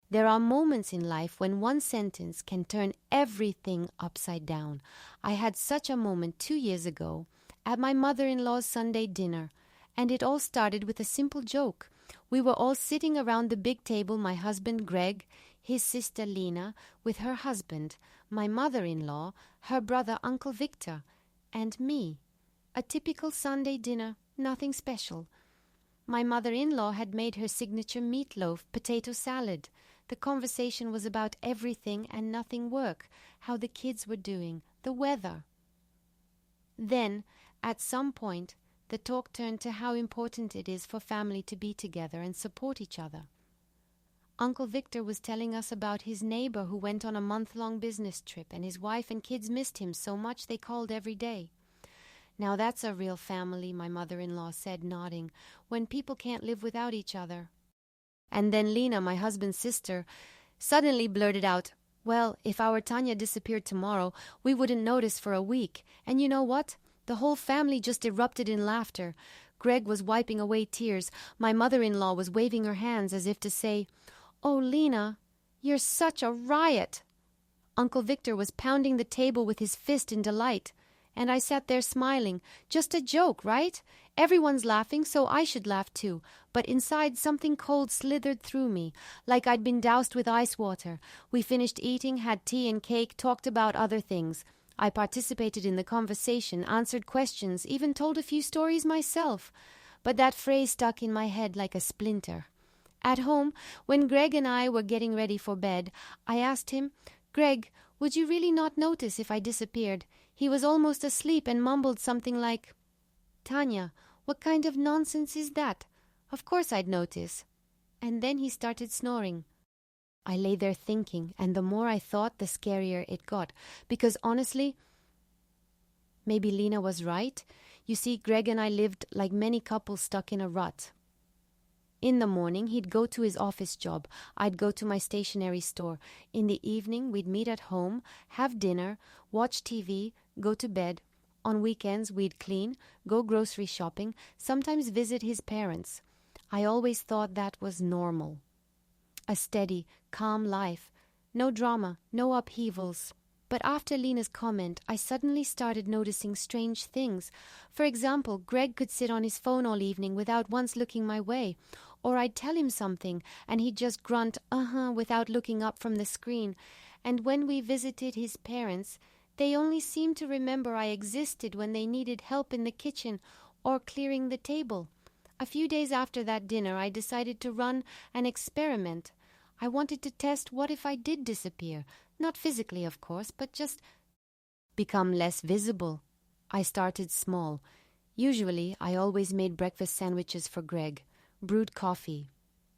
There are moments in life when one sentence can turn everything upside down. I had such a moment 2 years ago at my mother-in-law's Sunday dinner, and it all started with a simple joke. We were all sitting around the big table, my husband Greg, his sister Lena, with her husband, my mother-in-law, her brother Uncle Victor, and me. A typical Sunday dinner, nothing special. My mother-in-law had made her signature meatloaf, potato salad. The conversation was about everything and nothing work, how the kids were doing, the weather. Then, at some point, the talk turned to how important it is for family to be together and support each other. Uncle Victor was telling us about his neighbor who went on a month-long business trip, and his wife and kids missed him so much they called every day. Now that's a real family, my mother-in-law said, nodding, when people can't live without each other. And then Lena, my husband's sister, suddenly blurted out, "Well, if our Tanya disappeared tomorrow, we wouldn't notice for a week. And you know what? The whole family just erupted in laughter. Greg was wiping away tears. My mother-in-law was waving her hands as if to say, 'Oh, Lena, you're such a riot.' Uncle Victor was pounding the table with his fist in delight. And I sat there smiling. Just a joke, right? Everyone's laughing, so I should laugh too. But inside, something cold slithered through me, like I'd been doused with ice water. We finished eating, had tea and cake, talked about other things. I participated in the conversation, answered questions, even told a few stories myself. But that phrase stuck in my head like a splinter. At home, when Greg and I were getting ready for bed, I asked him, "Greg, would you really not notice if I disappeared?" He was almost asleep and mumbled something like, "Tanya, what kind of nonsense is that? Of course I'd notice." And then he started snoring. I lay there thinking, and the more I thought, the scarier it got. Because honestly, maybe Lena was right. You see, Greg and I lived like many couples stuck in a rut. In the morning, he'd go to his office job. I'd go to my stationery store. In the evening, we'd meet at home, have dinner, watch TV, go to bed. On weekends, we'd clean, go grocery shopping, sometimes visit his parents. I always thought that was normal. A steady, calm life. No drama, no upheavals. But after Lena's comment, I suddenly started noticing strange things. For example, Greg could sit on his phone all evening without once looking my way. Or I'd tell him something, and he'd just grunt, "Uh-huh," without looking up from the screen. And when we visited his parents, they only seemed to remember I existed when they needed help in the kitchen or clearing the table. A few days after that dinner, I decided to run an experiment. I wanted to test what if I did disappear. Not physically, of course, but just become less visible. I started small. Usually, I always made breakfast sandwiches for Greg, brewed coffee.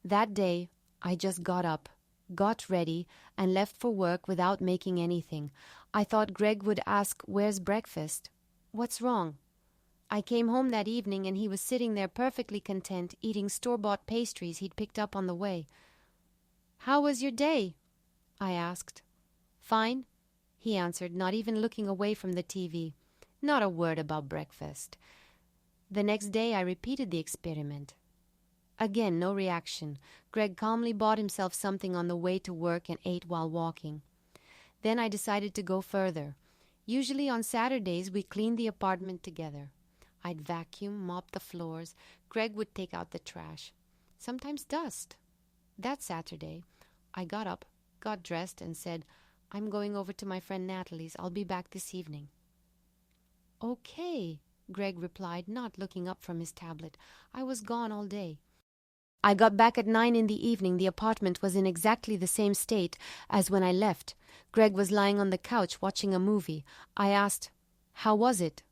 That day, I just got up, got ready, and left for work without making anything. I thought Greg would ask, "Where's breakfast? What's wrong?" I came home that evening, and he was sitting there perfectly content, eating store-bought pastries he'd picked up on the way. "How was your day?" I asked. "Fine," he answered, not even looking away from the TV. Not a word about breakfast. The next day I repeated the experiment. Again, no reaction. Greg calmly bought himself something on the way to work and ate while walking. Then I decided to go further. Usually on Saturdays we cleaned the apartment together. I'd vacuum, mop the floors. Greg would take out the trash. Sometimes dust. That Saturday, I got up, got dressed, and said, "I'm going over to my friend Natalie's. I'll be back this evening." "Okay," Greg replied, not looking up from his tablet. I was gone all day. I got back at 9 in the evening. The apartment was in exactly the same state as when I left. Greg was lying on the couch watching a movie. I asked, "How was it?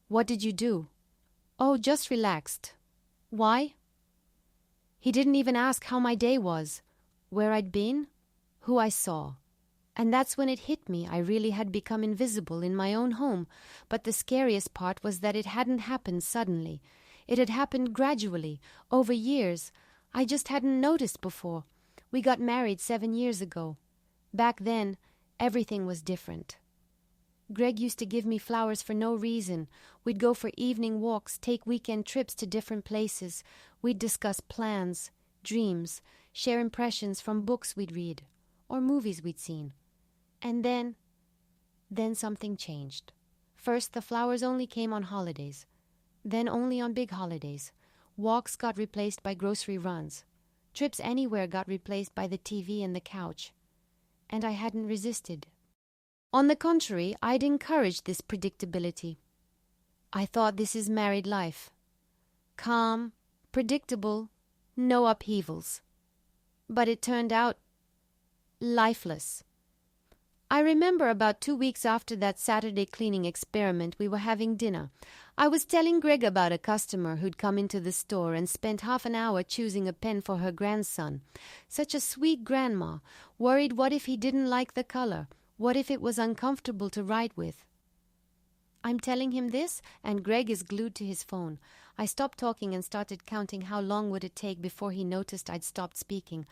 What did you do?" "Oh, just relaxed." "Why?" He didn't even ask how my day was, where I'd been, who I saw. And that's when it hit me. I really had become invisible in my own home. But the scariest part was that it hadn't happened suddenly. It had happened gradually, over years. I just hadn't noticed before. We got married 7 years ago. Back then, everything was different. Greg used to give me flowers for no reason. We'd go for evening walks, take weekend trips to different places. We'd discuss plans, dreams. share impressions from books we'd read or movies we'd seen. And then something changed. First, the flowers only came on holidays. Then only on big holidays. Walks got replaced by grocery runs. Trips anywhere got replaced by the TV and the couch. And I hadn't resisted. On the contrary, I'd encouraged this predictability. I thought this is married life. Calm, predictable, no upheavals. But it turned out lifeless. I remember about 2 weeks after that Saturday cleaning experiment, we were having dinner. I was telling Greg about a customer who'd come into the store and spent half an hour choosing a pen for her grandson. Such a sweet grandma, worried what if he didn't like the color, what if it was uncomfortable to write with. I'm telling him this, and Greg is glued to his phone. I stopped talking and started counting how long would it take before he noticed I'd stopped speaking.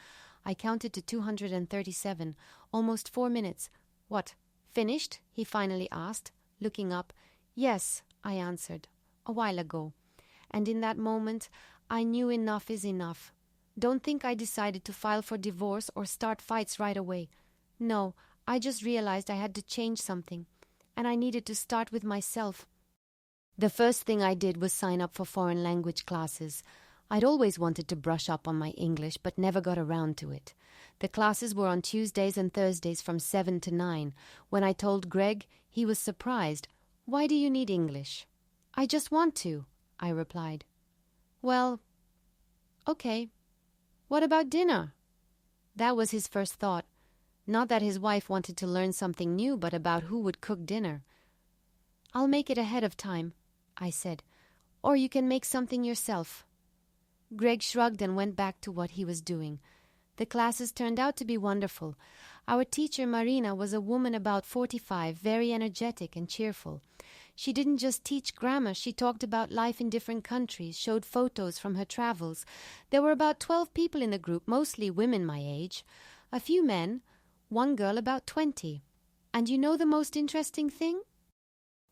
I counted to 237, almost 4 minutes. "What, finished?" he finally asked, looking up. "Yes," I answered, "a while ago." And in that moment, I knew enough is enough. Don't think I decided to file for divorce or start fights right away. No, I just realized I had to change something, and I needed to start with myself. The first thing I did was sign up for foreign language classes. I'd always wanted to brush up on my English, but never got around to it. The classes were on Tuesdays and Thursdays from 7 to 9. When I told Greg, he was surprised. "Why do you need English?" "I just want to," I replied. "Well, okay. What about dinner?" That was his first thought. Not that his wife wanted to learn something new, but about who would cook dinner. "I'll make it ahead of time," I said. "Or you can make something yourself." Greg shrugged and went back to what he was doing. The classes turned out to be wonderful. Our teacher, Marina, was a woman about 45, very energetic and cheerful. She didn't just teach grammar, she talked about life in different countries, showed photos from her travels. There were about 12 people in the group, mostly women my age, a few men, one girl about 20. And you know the most interesting thing?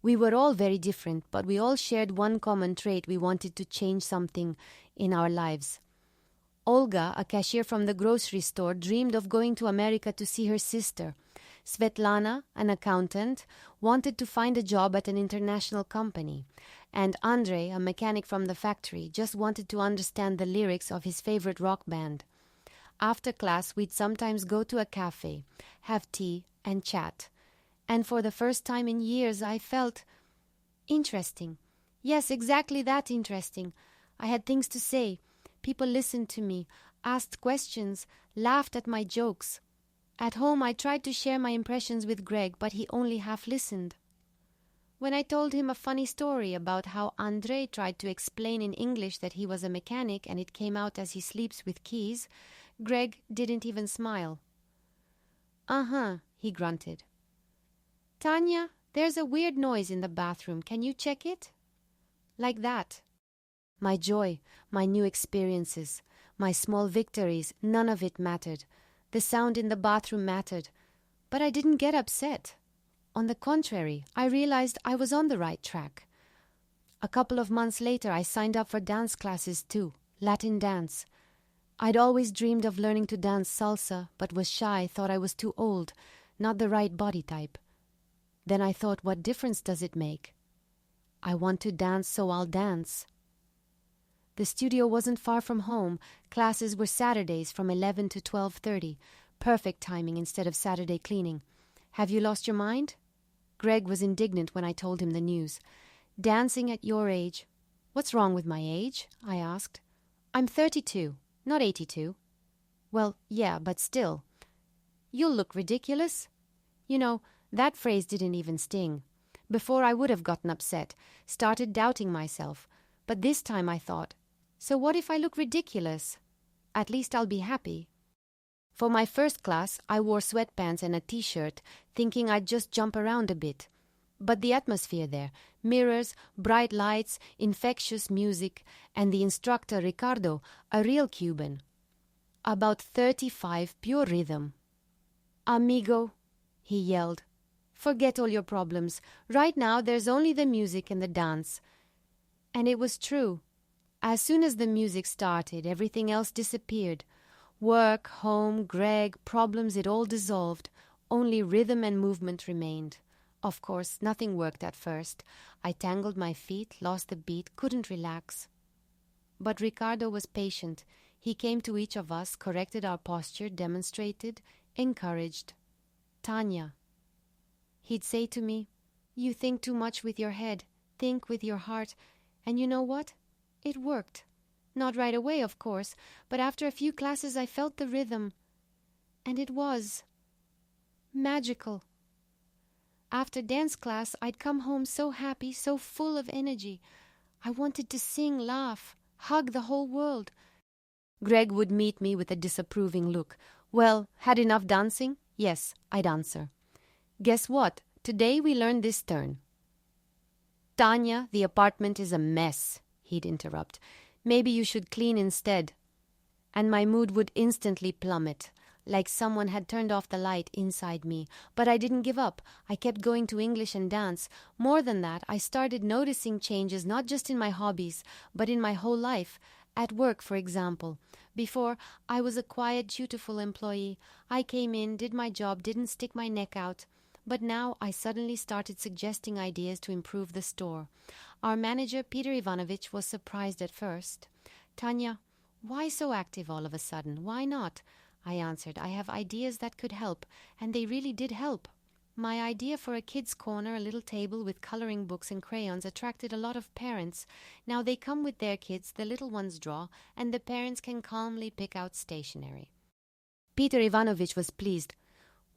We were all very different, but we all shared one common trait: we wanted to change something in our lives. Olga, a cashier from the grocery store, dreamed of going to America to see her sister. Svetlana, an accountant, wanted to find a job at an international company. And Andrei, a mechanic from the factory, just wanted to understand the lyrics of his favorite rock band. After class, we'd sometimes go to a cafe, have tea, and chat. And for the first time in years, I felt interesting. Yes, exactly that, interesting. I had things to say. People listened to me, asked questions, laughed at my jokes. At home, I tried to share my impressions with Greg, but he only half listened. When I told him a funny story about how Andrei tried to explain in English that he was a mechanic and it came out as he sleeps with keys, Greg didn't even smile. "Uh-huh," he grunted. "Tanya, there's a weird noise in the bathroom. Can you check it?" Like that. My joy, my new experiences, my small victories, none of it mattered. The sound in the bathroom mattered. But I didn't get upset. On the contrary, I realized I was on the right track. A couple of months later, I signed up for dance classes too, Latin dance. I'd always dreamed of learning to dance salsa, but was shy, thought I was too old, not the right body type. Then I thought, what difference does it make? I want to dance, so I'll dance. The studio wasn't far from home. Classes were Saturdays from 11 to 12:30. Perfect timing instead of Saturday cleaning. "Have you lost your mind?" Greg was indignant when I told him the news. "Dancing at your age." "What's wrong with my age?" I asked. "I'm 32, not 82. "Well, yeah, but still." "You'll look ridiculous." You know, that phrase didn't even sting. Before I would have gotten upset, started doubting myself. But this time I thought, so what if I look ridiculous? At least I'll be happy. For my first class, I wore sweatpants and a t-shirt, thinking I'd just jump around a bit. But the atmosphere there, mirrors, bright lights, infectious music, and the instructor, Ricardo, a real Cuban. About 35, pure rhythm. "Amigo," he yelled, "forget all your problems. Right now there's only the music and the dance." And it was true. As soon as the music started, everything else disappeared. Work, home, Greg, problems, it all dissolved. Only rhythm and movement remained. Of course, nothing worked at first. I tangled my feet, lost the beat, couldn't relax. But Ricardo was patient. He came to each of us, corrected our posture, demonstrated, encouraged. Tanya. He'd say to me, "You think too much with your head. Think with your heart." And you know what? It worked. Not right away, of course, but after a few classes I felt the rhythm. And it was magical. After dance class, I'd come home so happy, so full of energy. I wanted to sing, laugh, hug the whole world. Greg would meet me with a disapproving look. Well, had enough dancing? Yes, I'd answer. Guess what? Today we learned this turn. Tanya, the apartment is a mess, he'd interrupt. Maybe you should clean instead. And my mood would instantly plummet, like someone had turned off the light inside me. But I didn't give up. I kept going to English and dance. More than that, I started noticing changes not just in my hobbies, but in my whole life. At work, for example. Before, I was a quiet, dutiful employee. I came in, did my job, didn't stick my neck out. But now I suddenly started suggesting ideas to improve the store. Our manager, Peter Ivanovich, was surprised at first. "Tanya, why so active all of a sudden? Why not?" I answered. "I have ideas that could help," and they really did help. My idea for a kids' corner, a little table with coloring books and crayons, attracted a lot of parents. Now they come with their kids, the little ones draw, and the parents can calmly pick out stationery. Peter Ivanovich was pleased.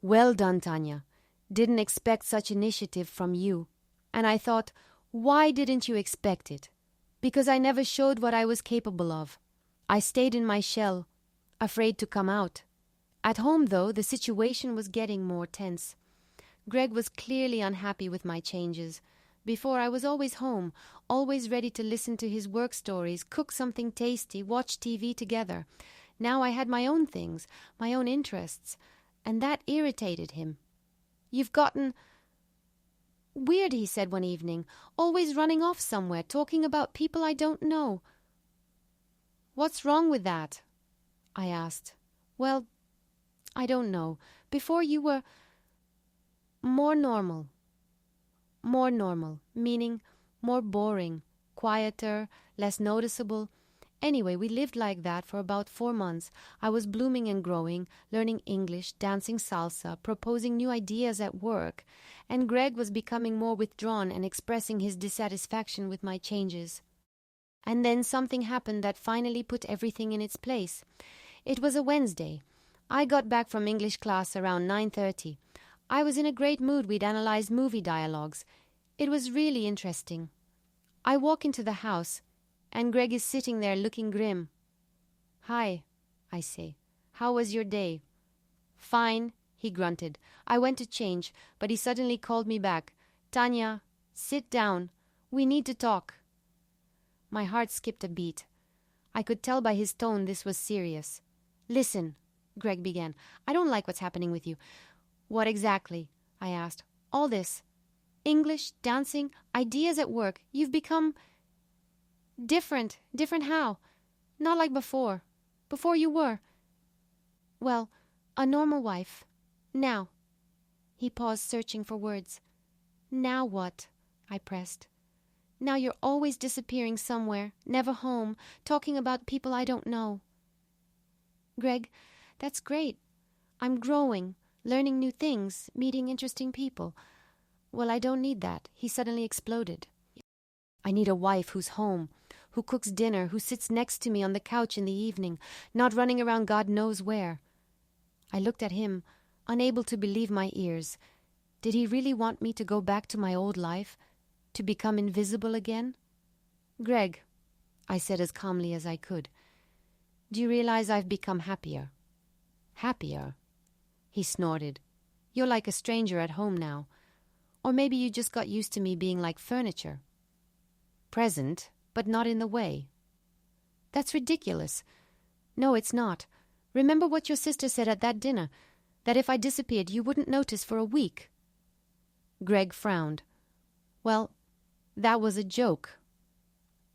"Well done, Tanya. Didn't expect such initiative from you." And I thought, why didn't you expect it? Because I never showed what I was capable of. I stayed in my shell, afraid to come out. At home, though, the situation was getting more tense. Greg was clearly unhappy with my changes. Before, I was always home, always ready to listen to his work stories, cook something tasty, watch TV together. Now I had my own things, my own interests, and that irritated him. "You've gotten weird," he said one evening, "always running off somewhere, talking about people I don't know." "What's wrong with that?" I asked. "Well, I don't know. Before you were more normal." More normal, meaning more boring, quieter, less noticeable. Anyway, we lived like that for about 4 months. I was blooming and growing, learning English, dancing salsa, proposing new ideas at work, and Greg was becoming more withdrawn and expressing his dissatisfaction with my changes. And then something happened that finally put everything in its place. It was a Wednesday. I got back from English class around 9:30. I was in a great mood. We'd analyzed movie dialogues. It was really interesting. I walk into the house, and Greg is sitting there looking grim. "Hi," I say. "How was your day?" "Fine," he grunted. I went to change, but he suddenly called me back. "Tanya, sit down. We need to talk." My heart skipped a beat. I could tell by his tone this was serious. "Listen," Greg began. "I don't like what's happening with you." "What exactly?" I asked. "All this. English, dancing, ideas at work. You've become different. Different how? Not like before. Before you were. Well, a normal wife. Now." He paused, searching for words. "Now what?" I pressed. "Now you're always disappearing somewhere, never home, talking about people I don't know." "Greg, that's great. I'm growing, learning new things, meeting interesting people." "Well, I don't need that." He suddenly exploded. "I need a wife who's home, who cooks dinner, who sits next to me on the couch in the evening, not running around God knows where." I looked at him, unable to believe my ears. Did he really want me to go back to my old life, to become invisible again? "Greg," I said as calmly as I could, "do you realize I've become happier?" "Happier?" He snorted. "You're like a stranger at home now. Or maybe you just got used to me being like furniture. Present, but not in the way." "That's ridiculous." "No, it's not. Remember what your sister said at that dinner, that if I disappeared you wouldn't notice for a week." Greg frowned. "Well, that was a joke."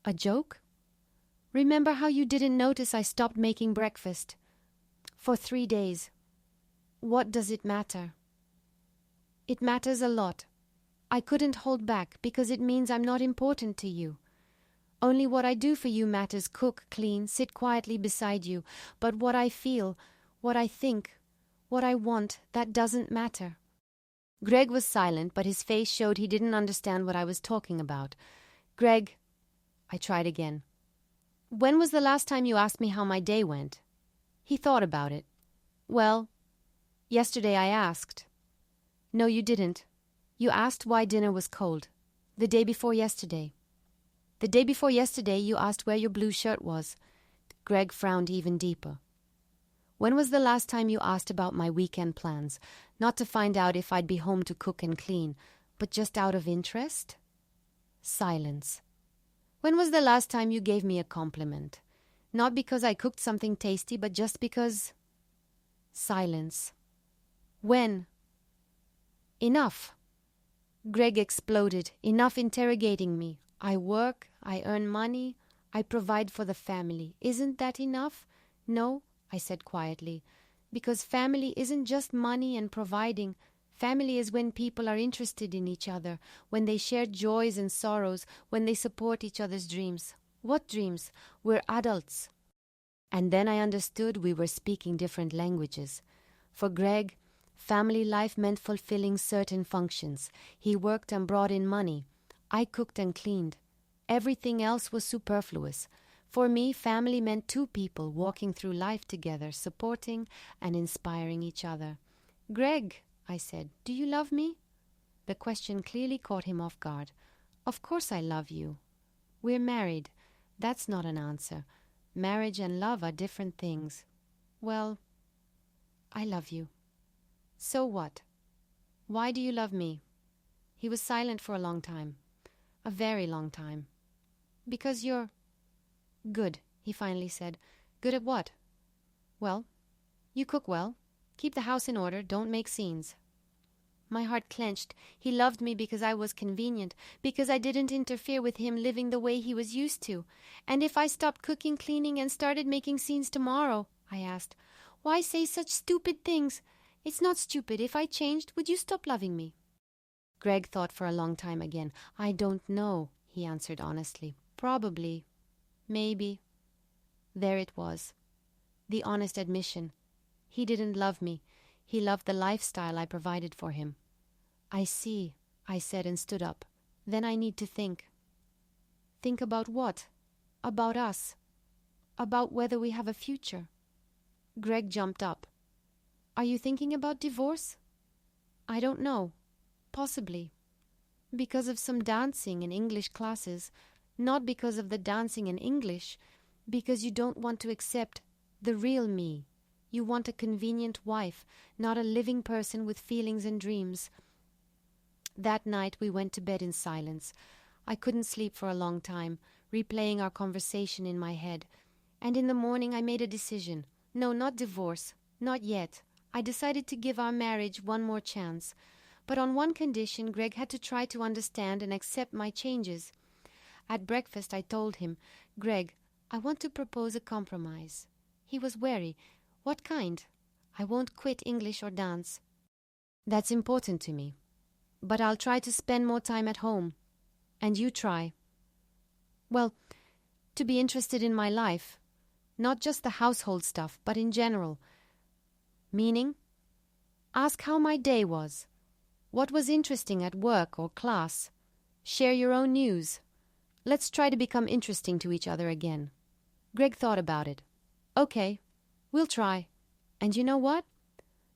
"A joke? Remember how you didn't notice I stopped making breakfast?" For 3 days. What does it matter? It matters a lot. I couldn't hold back because it means I'm not important to you. Only what I do for you matters: cook, clean, sit quietly beside you. But what I feel, what I think, what I want, that doesn't matter. Greg was silent, but his face showed he didn't understand what I was talking about. Greg, I tried again. When was the last time you asked me how my day went? He thought about it. Well, yesterday I asked. No, you didn't. You asked why dinner was cold. The day before yesterday. The day before yesterday you asked where your blue shirt was. Greg frowned even deeper. When was the last time you asked about my weekend plans? Not to find out if I'd be home to cook and clean, but just out of interest? Silence. When was the last time you gave me a compliment? Not because I cooked something tasty, but just because... Silence. When? Enough. Greg exploded. Enough interrogating me. I work, I earn money, I provide for the family. Isn't that enough? No, I said quietly, because family isn't just money and providing. Family is when people are interested in each other, when they share joys and sorrows, when they support each other's dreams. What dreams? We're adults. And then I understood we were speaking different languages. For Greg, family life meant fulfilling certain functions. He worked and brought in money. I cooked and cleaned. Everything else was superfluous. For me, family meant two people walking through life together, supporting and inspiring each other. Greg, I said, do you love me? The question clearly caught him off guard. Of course I love you. We're married. That's not an answer. Marriage and love are different things. Well, I love you. So what? Why do you love me? He was silent for a long time. A very long time. Because you're good, he finally said. Good at what? Well, you cook well. Keep the house in order. Don't make scenes. My heart clenched. He loved me because I was convenient, because I didn't interfere with him living the way he was used to. And if I stopped cooking, cleaning, and started making scenes tomorrow, I asked, why say such stupid things? It's not stupid. If I changed, would you stop loving me? Greg thought for a long time again. I don't know, he answered honestly. Probably. Maybe. There it was. The honest admission. He didn't love me. He loved the lifestyle I provided for him. I see, I said and stood up. Then I need to think. Think about what? About us. About whether we have a future. Greg jumped up. Are you thinking about divorce? I don't know. Possibly. Because of some dancing and English classes. Not because of the dancing and English. Because you don't want to accept the real me. You want a convenient wife, not a living person with feelings and dreams. That night we went to bed in silence. I couldn't sleep for a long time, replaying our conversation in my head. And in the morning I made a decision. No, not divorce. Not yet. I decided to give our marriage one more chance. But on one condition, Greg had to try to understand and accept my changes. At breakfast I told him, Greg, I want to propose a compromise. He was wary. What kind? I won't quit English or dance. That's important to me. But I'll try to spend more time at home. And you try. Well, to be interested in my life. Not just the household stuff, but in general. Meaning? Ask how my day was. What was interesting at work or class? Share your own news. Let's try to become interesting to each other again. Greg thought about it. Okay. We'll try. And you know what?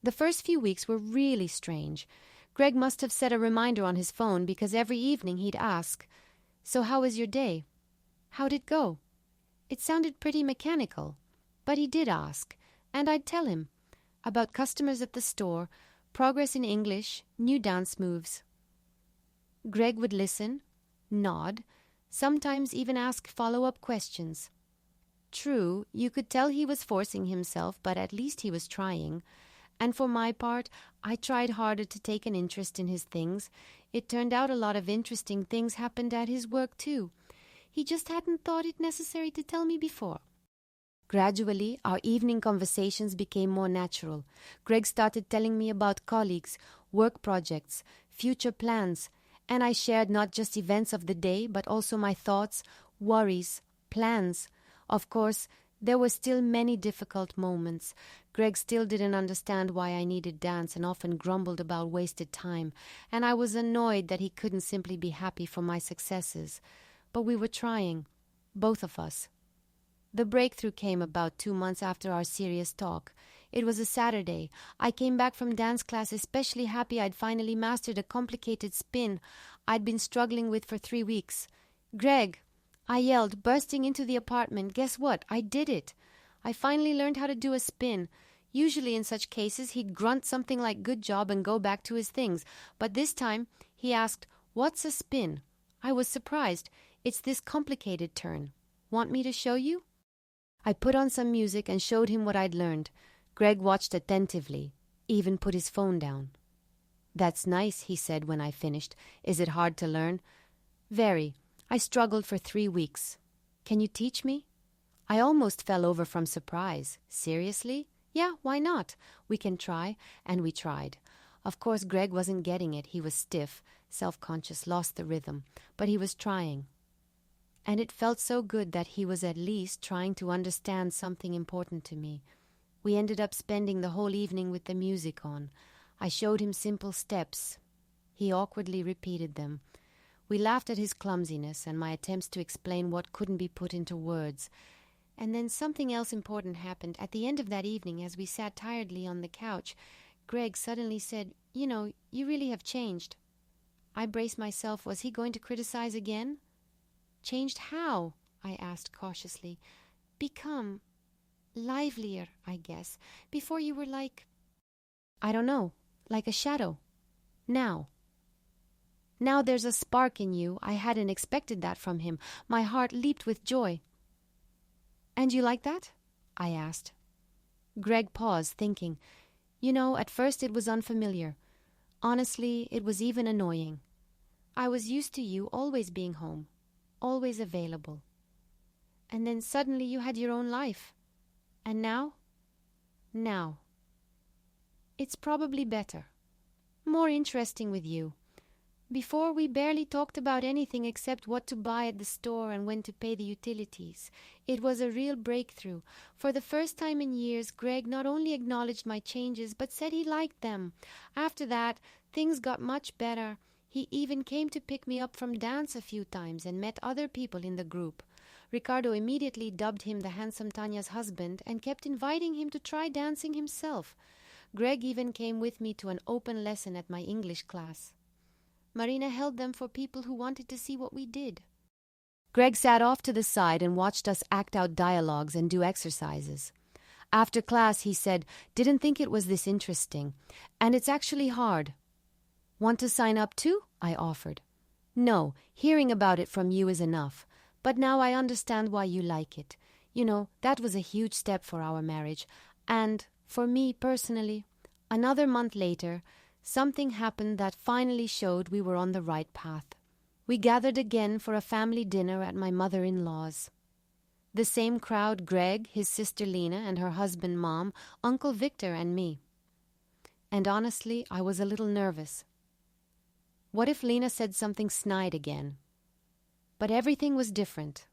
The first few weeks were really strange. Greg must have set a reminder on his phone because every evening he'd ask, So how was your day? How'd it go? It sounded pretty mechanical, but he did ask, and I'd tell him about customers at the store, progress in English, new dance moves. Greg would listen, nod, sometimes even ask follow-up questions. True, you could tell he was forcing himself, but at least he was trying. And for my part, I tried harder to take an interest in his things. It turned out a lot of interesting things happened at his work, too. He just hadn't thought it necessary to tell me before. Gradually, our evening conversations became more natural. Greg started telling me about colleagues, work projects, future plans, and I shared not just events of the day, but also my thoughts, worries, plans. Of course, there were still many difficult moments. Greg still didn't understand why I needed dance and often grumbled about wasted time, and I was annoyed that he couldn't simply be happy for my successes. But we were trying, both of us. The breakthrough came about 2 months after our serious talk. It was a Saturday. I came back from dance class especially happy I'd finally mastered a complicated spin I'd been struggling with for 3 weeks. "Greg," I yelled, bursting into the apartment. "Guess what? I did it. I finally learned how to do a spin." Usually in such cases he'd grunt something like "good job" and go back to his things. But this time he asked, "What's a spin?" I was surprised. "It's this complicated turn. Want me to show you?" I put on some music and showed him what I'd learned. Greg watched attentively, even put his phone down. "That's nice," he said when I finished. "Is it hard to learn?" "Very. I struggled for 3 weeks. Can you teach me?" I almost fell over from surprise. "Seriously?" "Yeah, why not? We can try." And we tried. Of course, Greg wasn't getting it. He was stiff, self-conscious, lost the rhythm. But he was trying. And it felt so good that he was at least trying to understand something important to me. We ended up spending the whole evening with the music on. I showed him simple steps. He awkwardly repeated them. We laughed at his clumsiness and my attempts to explain what couldn't be put into words. And then something else important happened. At the end of that evening, as we sat tiredly on the couch, Greg suddenly said, "You know, you really have changed." I braced myself. Was he going to criticize again? "Changed how?" I asked cautiously. "Become livelier, I guess. Before you were like, I don't know, like a shadow. Now there's a spark in you. I hadn't expected that from him. My heart leaped with joy." "And you like that?" I asked. Greg paused, thinking. "You know, at first it was unfamiliar. Honestly, it was even annoying. I was used to you always being home, always available. And then suddenly you had your own life. And now? It's probably better. More interesting with you. Before, we barely talked about anything except what to buy at the store and when to pay the utilities. It was a real breakthrough. For the first time in years, Greg not only acknowledged my changes, but said he liked them. After that, things got much better. He even came to pick me up from dance a few times and met other people in the group. Ricardo immediately dubbed him the handsome Tanya's husband and kept inviting him to try dancing himself. Greg even came with me to an open lesson at my English class. Marina held them for people who wanted to see what we did. Greg sat off to the side and watched us act out dialogues and do exercises. After class, he said, "Didn't think it was this interesting. And it's actually hard." "Want to sign up too?" I offered. "No, hearing about it from you is enough. But now I understand why you like it. You know, that was a huge step for our marriage. And for me personally." Another month later, something happened that finally showed we were on the right path. We gathered again for a family dinner at my mother-in-law's. The same crowd: Greg, his sister Lena, and her husband Mom, Uncle Victor, and me. And honestly, I was a little nervous. What if Lena said something snide again? But everything was different.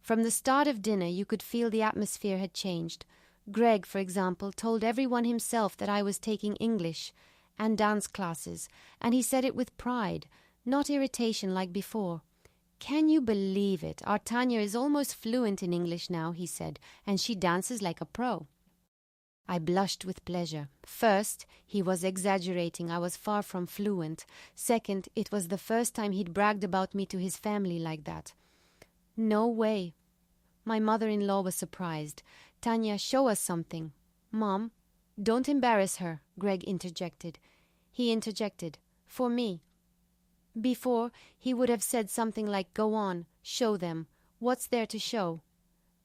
From the start of dinner, you could feel the atmosphere had changed. Greg, for example, told everyone himself that I was taking English and dance classes, and he said it with pride, not irritation like before. "Can you believe it? Our Tanya is almost fluent in English now," he said, "and she dances like a pro." I blushed with pleasure. First, he was exaggerating. I was far from fluent. Second, it was the first time he'd bragged about me to his family like that. No way. My mother-in-law was surprised. "Tanya, show us something." "Mom, don't embarrass her," Greg interjected. He interjected, "For me." Before, he would have said something like, "Go on, show them. What's there to show?"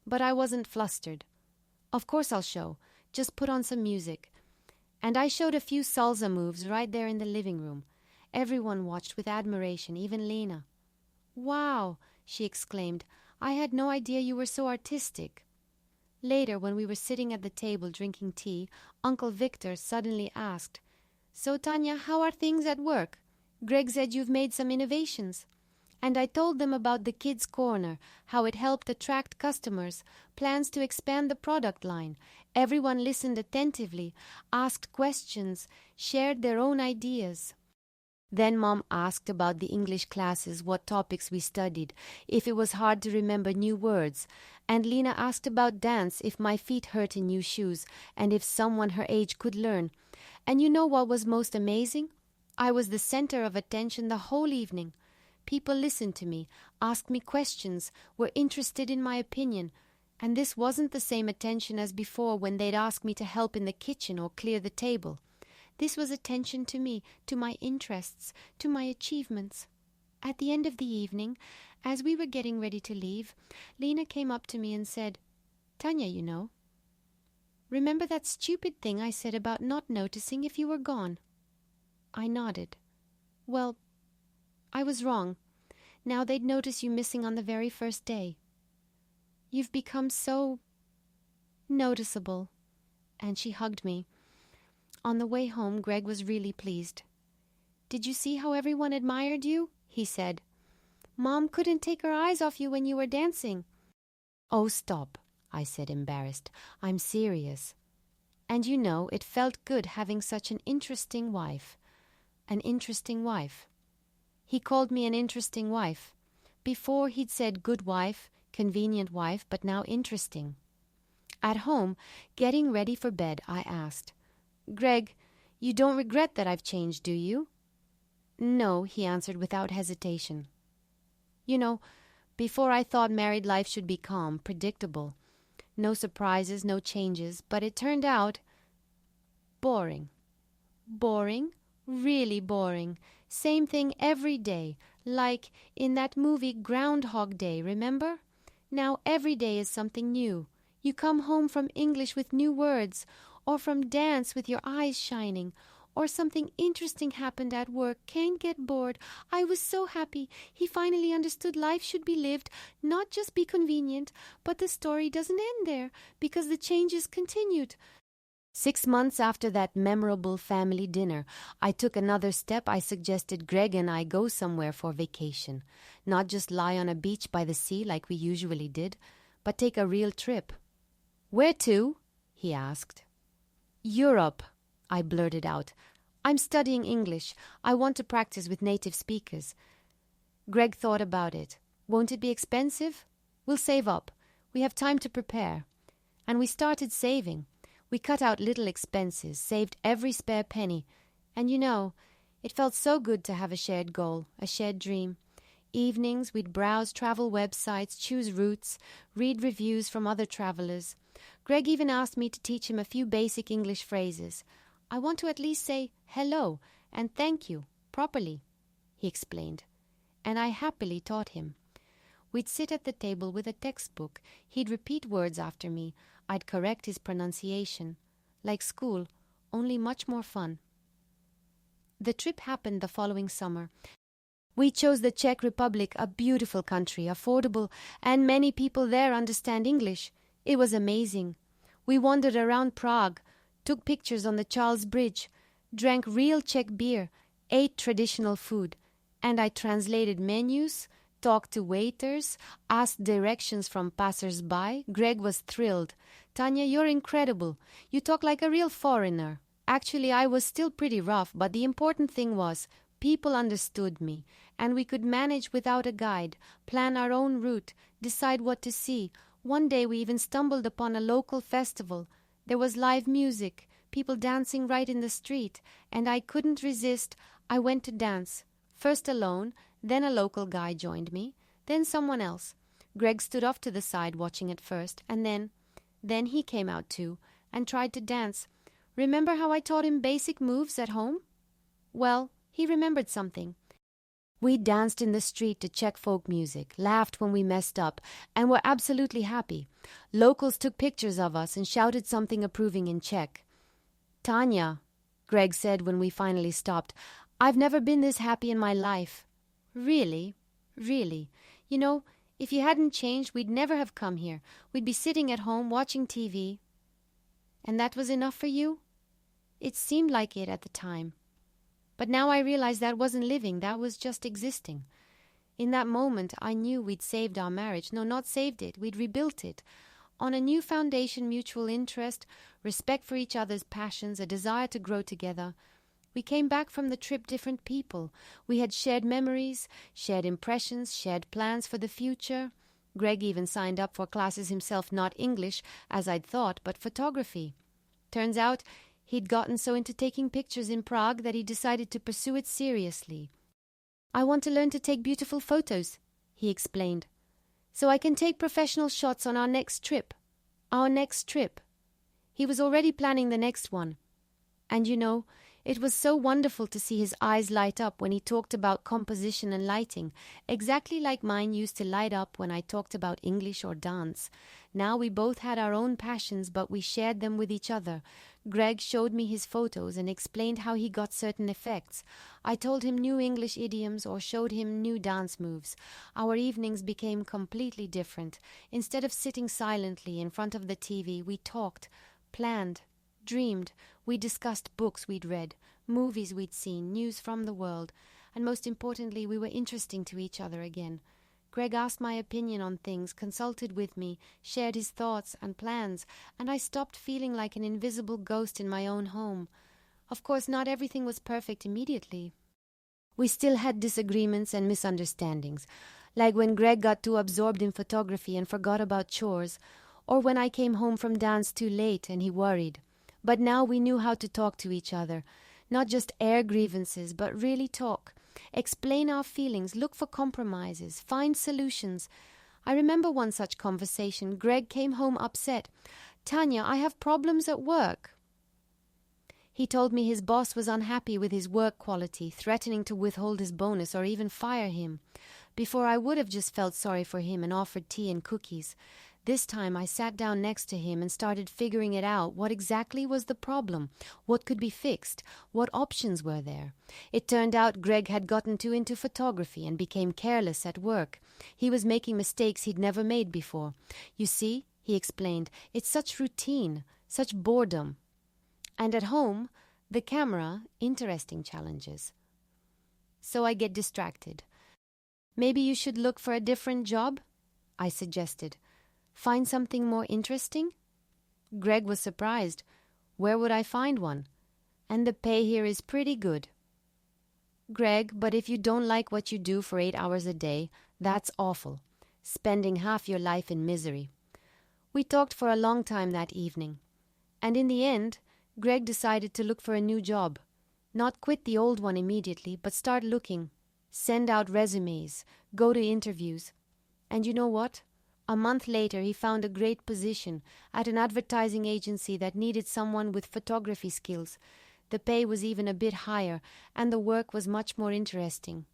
But I wasn't flustered. "Of course I'll show. Just put on some music." And I showed a few salsa moves right there in the living room. Everyone watched with admiration, even Lena. "Wow," she exclaimed. "I had no idea you were so artistic." Later, when we were sitting at the table drinking tea, Uncle Victor suddenly asked, "So, Tanya, how are things at work? Greg said you've made some innovations." And I told them about the Kids Corner, how it helped attract customers, plans to expand the product line. Everyone listened attentively, asked questions, shared their own ideas. Then Mom asked about the English classes, what topics we studied, if it was hard to remember new words. And Lena asked about dance, if my feet hurt in new shoes, and if someone her age could learn. And you know what was most amazing? I was the center of attention the whole evening. People listened to me, asked me questions, were interested in my opinion. And this wasn't the same attention as before when they'd ask me to help in the kitchen or clear the table. This was attention to me, to my interests, to my achievements. At the end of the evening, as we were getting ready to leave, Lena came up to me and said, "Tanya, you know, remember that stupid thing I said about not noticing if you were gone?" I nodded. "Well, I was wrong. Now they'd notice you missing on the very first day. You've become so noticeable." And she hugged me. On the way home, Greg was really pleased. "Did you see how everyone admired you?" he said. "Mom couldn't take her eyes off you when you were dancing." "Oh, stop," I said, embarrassed. "I'm serious." And you know, it felt good having such an interesting wife. An interesting wife. He called me an interesting wife. Before he'd said good wife, convenient wife, but now interesting. At home, getting ready for bed, I asked, "Greg, you don't regret that I've changed, do you?" "No," he answered without hesitation. "You know, before I thought married life should be calm, predictable. No surprises, no changes, but it turned out boring. Boring, really boring. Same thing every day, like in that movie Groundhog Day, remember? Now every day is something new. You come home from English with new words, or from dance with your eyes shining, or something interesting happened at work. Can't get bored. I was so happy. He finally understood life should be lived, not just be convenient. But the story doesn't end there, because the changes continued. 6 months after that memorable family dinner, I took another step. I suggested Greg and I go somewhere for vacation. Not just lie on a beach by the sea like we usually did, but take a real trip. "Where to?" he asked. "Europe," I blurted out. "I'm studying English. I want to practice with native speakers." Greg thought about it. "Won't it be expensive?" "We'll save up. We have time to prepare." And we started saving. We cut out little expenses, saved every spare penny. And you know, it felt so good to have a shared goal, a shared dream. Evenings, we'd browse travel websites, choose routes, read reviews from other travelers. Greg even asked me to teach him a few basic English phrases. "I want to at least say hello and thank you properly," he explained. And I happily taught him. We'd sit at the table with a textbook. He'd repeat words after me. I'd correct his pronunciation. Like school, only much more fun. The trip happened the following summer. We chose the Czech Republic, a beautiful country, affordable, and many people there understand English. It was amazing. We wandered around Prague, took pictures on the Charles Bridge, drank real Czech beer, ate traditional food, and I translated menus, talked to waiters, asked directions from passers-by. Greg was thrilled. "Tanya, you're incredible. You talk like a real foreigner." Actually, I was still pretty rough, but the important thing was people understood me, and we could manage without a guide, plan our own route, decide what to see. One day we even stumbled upon a local festival. There was live music, people dancing right in the street, and I couldn't resist. I went to dance, first alone, then a local guy joined me, then someone else. Greg stood off to the side watching at first, and then he came out too and tried to dance. Remember how I taught him basic moves at home? Well, he remembered something. We danced in the street to Czech folk music, laughed when we messed up, and were absolutely happy. Locals took pictures of us and shouted something approving in Czech. "Tanya," Greg said when we finally stopped, "I've never been this happy in my life." Really, really. You know, If you hadn't changed, we'd never have come here. We'd be sitting at home watching TV. And that was enough for you? It seemed like it at the time. But now I realize that wasn't living, that was just existing. In that moment, I knew we'd saved our marriage. No, not saved it, we'd rebuilt it. On a new foundation, mutual interest, respect for each other's passions, a desire to grow together. We came back from the trip different people. We had shared memories, shared impressions, shared plans for the future. Greg even signed up for classes himself, not English, as I'd thought, but photography. Turns out he'd gotten so into taking pictures in Prague that he decided to pursue it seriously. I want to learn to take beautiful photos, he explained, so I can take professional shots on our next trip. Our next trip. He was already planning the next one. And you know, it was so wonderful to see his eyes light up when he talked about composition and lighting, exactly like mine used to light up when I talked about English or dance. Now we both had our own passions, but we shared them with each other. Greg showed me his photos and explained how he got certain effects. I told him new English idioms or showed him new dance moves. Our evenings became completely different. Instead of sitting silently in front of the TV, we talked, planned, dreamed. We discussed books we'd read, movies we'd seen, news from the world, and most importantly, we were interesting to each other again. Greg asked my opinion on things, consulted with me, shared his thoughts and plans, and I stopped feeling like an invisible ghost in my own home. Of course, not everything was perfect immediately. We still had disagreements and misunderstandings, like when Greg got too absorbed in photography and forgot about chores, or when I came home from dance too late and he worried. But now we knew how to talk to each other, not just air grievances, but really talk, explain our feelings, look for compromises, find solutions. I remember one such conversation. Greg came home upset. "Tanya, I have problems at work." He told me his boss was unhappy with his work quality, threatening to withhold his bonus or even fire him. Before, I would have just felt sorry for him and offered tea and cookies. This time I sat down next to him and started figuring it out. What exactly was the problem? What could be fixed? What options were there? It turned out Greg had gotten too into photography and became careless at work. He was making mistakes he'd never made before. "You see," he explained, "it's such routine, such boredom. And at home, the camera, interesting challenges. So I get distracted. Maybe you should look for a different job," I suggested. "Find something more interesting?" Greg was surprised. "Where would I find one? And the pay here is pretty good." "Greg, but if you don't like what you do for 8 hours a day, that's awful. Spending half your life in misery." We talked for a long time that evening. And in the end, Greg decided to look for a new job. Not quit the old one immediately, but start looking. Send out resumes. Go to interviews. And you know what? A month later, he found a great position at an advertising agency that needed someone with photography skills. The pay was even a bit higher, and the work was much more interesting.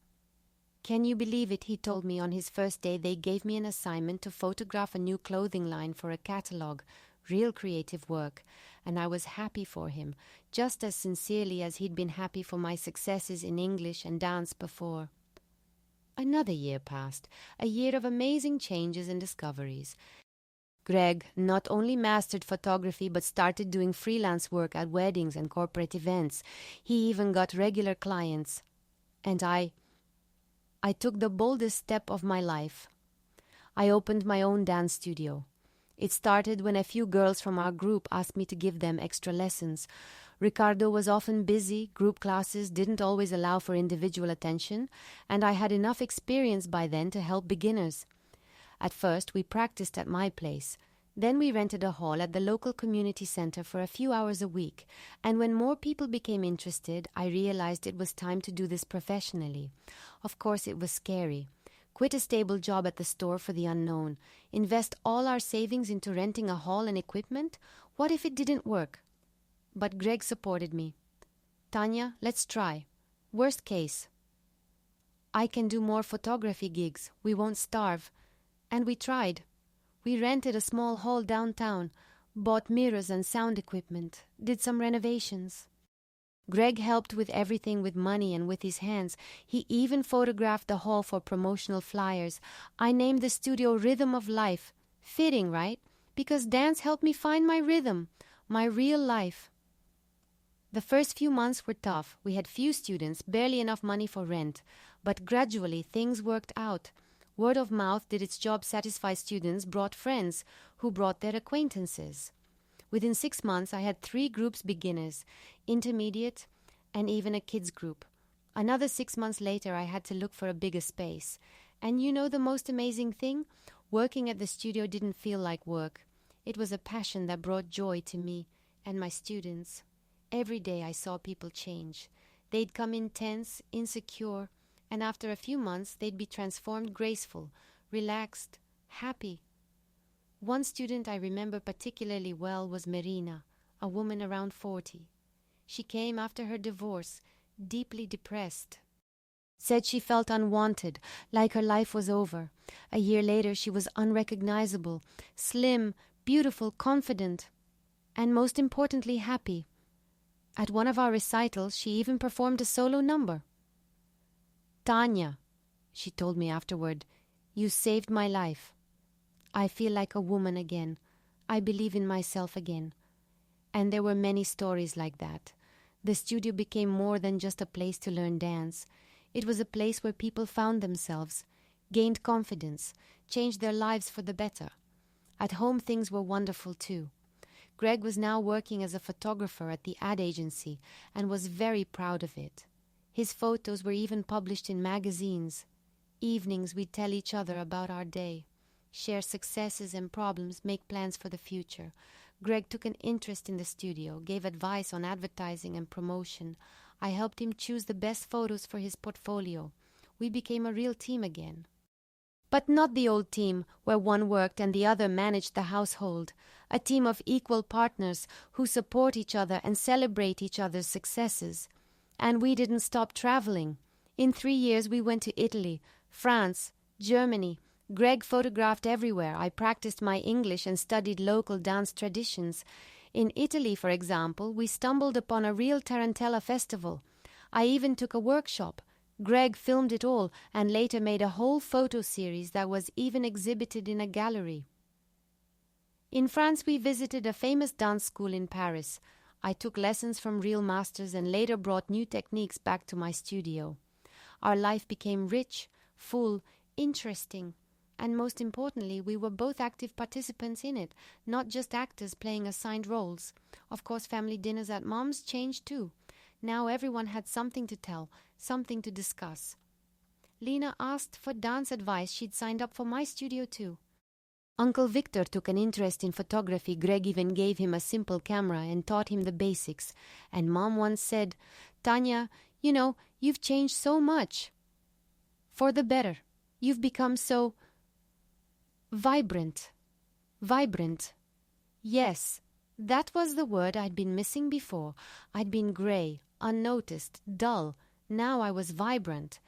"Can you believe it?" he told me on his first day. "They gave me an assignment to photograph a new clothing line for a catalog. Real creative work. And I was happy for him, just as sincerely as he'd been happy for my successes in English and dance before." Another year passed, a year of amazing changes and discoveries. Greg not only mastered photography but started doing freelance work at weddings and corporate events. He even got regular clients. And I took the boldest step of my life. I opened my own dance studio. It started when a few girls from our group asked me to give them extra lessons. Ricardo was often busy, group classes didn't always allow for individual attention, and I had enough experience by then to help beginners. At first, we practiced at my place. Then we rented a hall at the local community center for a few hours a week, and when more people became interested, I realized it was time to do this professionally. Of course, it was scary. Quit a stable job at the store for the unknown. Invest all our savings into renting a hall and equipment? What if it didn't work? But Greg supported me. "Tanya, let's try. Worst case, I can do more photography gigs. We won't starve." And we tried. We rented a small hall downtown, bought mirrors and sound equipment, did some renovations. Greg helped with everything, with money and with his hands. He even photographed the hall for promotional flyers. I named the studio Rhythm of Life. Fitting, right? Because dance helped me find my rhythm, my real life. The first few months were tough. We had few students, barely enough money for rent. But gradually things worked out. Word of mouth did its job. Satisfy students brought friends, who brought their acquaintances. Within 6 months, I had 3 groups: beginners, intermediate, and even a kids group. Another 6 months later, I had to look for a bigger space. And you know the most amazing thing? Working at the studio didn't feel like work. It was a passion that brought joy to me and my students. Every day I saw people change. They'd come in tense, insecure, and after a few months, they'd be transformed, graceful, relaxed, happy. One student I remember particularly well was Marina, a woman around 40. She came after her divorce, deeply depressed. Said she felt unwanted, like her life was over. A year later, she was unrecognizable, slim, beautiful, confident, and most importantly, happy. At one of our recitals, she even performed a solo number. "Tanya," she told me afterward, "you saved my life. I feel like a woman again. I believe in myself again." And there were many stories like that. The studio became more than just a place to learn dance. It was a place where people found themselves, gained confidence, changed their lives for the better. At home, things were wonderful too. Greg was now working as a photographer at the ad agency and was very proud of it. His photos were even published in magazines. Evenings we'd tell each other about our day, share successes and problems, make plans for the future. Greg took an interest in the studio, gave advice on advertising and promotion. I helped him choose the best photos for his portfolio. We became a real team again. But not the old team where one worked and the other managed the household. A team of equal partners who support each other and celebrate each other's successes. And we didn't stop traveling. In 3 years we went to Italy, France, Germany. Greg photographed everywhere. I practiced my English and studied local dance traditions. In Italy, for example, we stumbled upon a real Tarantella festival. I even took a workshop. Greg filmed it all and later made a whole photo series that was even exhibited in a gallery. In France, we visited a famous dance school in Paris. I took lessons from real masters and later brought new techniques back to my studio. Our life became rich, full, interesting, and most importantly, we were both active participants in it, not just actors playing assigned roles. Of course, family dinners at Mom's changed too. Now everyone had something to tell, something to discuss. Lena asked for dance advice. She'd signed up for my studio too. Uncle Victor took an interest in photography. Greg even gave him a simple camera and taught him the basics. And Mom once said, "Tanya, you know, you've changed so much. For the better. You've become so vibrant." Vibrant. Yes, that was the word I'd been missing before. I'd been grey, unnoticed, dull. Now I was vibrant.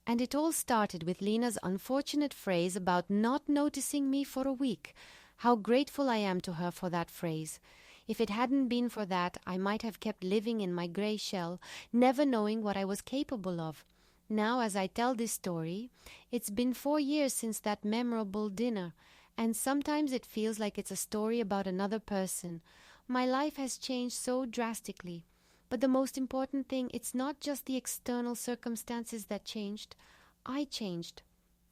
And it all started with Lena's unfortunate phrase about not noticing me for a week. How grateful I am to her for that phrase. If it hadn't been for that, I might have kept living in my grey shell, never knowing what I was capable of. Now, as I tell this story, it's been 4 years since that memorable dinner, and sometimes it feels like it's a story about another person. My life has changed so drastically. But the most important thing, it's not just the external circumstances that changed. I changed.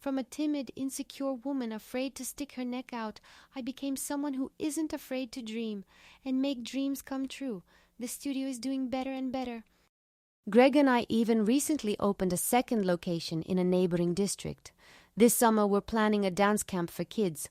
From a timid, insecure woman afraid to stick her neck out, I became someone who isn't afraid to dream and make dreams come true. The studio is doing better and better. Greg and I even recently opened a second location in a neighboring district. This summer we're planning a dance camp for kids.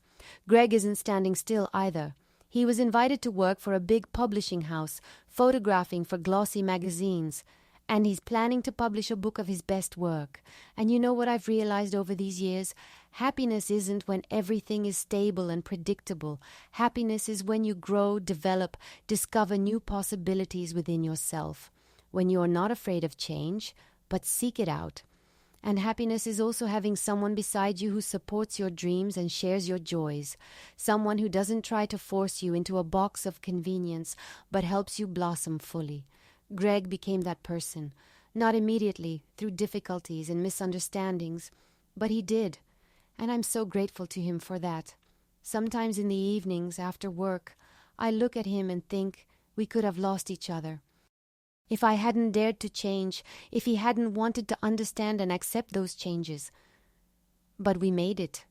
Greg isn't standing still either. He was invited to work for a big publishing house, photographing for glossy magazines, and he's planning to publish a book of his best work. And you know what I've realized over these years? Happiness isn't when everything is stable and predictable. Happiness is when you grow, develop, discover new possibilities within yourself. When you are not afraid of change, but seek it out. And happiness is also having someone beside you who supports your dreams and shares your joys. Someone who doesn't try to force you into a box of convenience, but helps you blossom fully. Greg became that person. Not immediately, through difficulties and misunderstandings, but he did, and I'm so grateful to him for that. Sometimes in the evenings, after work, I look at him and think we could have lost each other. If I hadn't dared to change, if he hadn't wanted to understand and accept those changes. But we made it.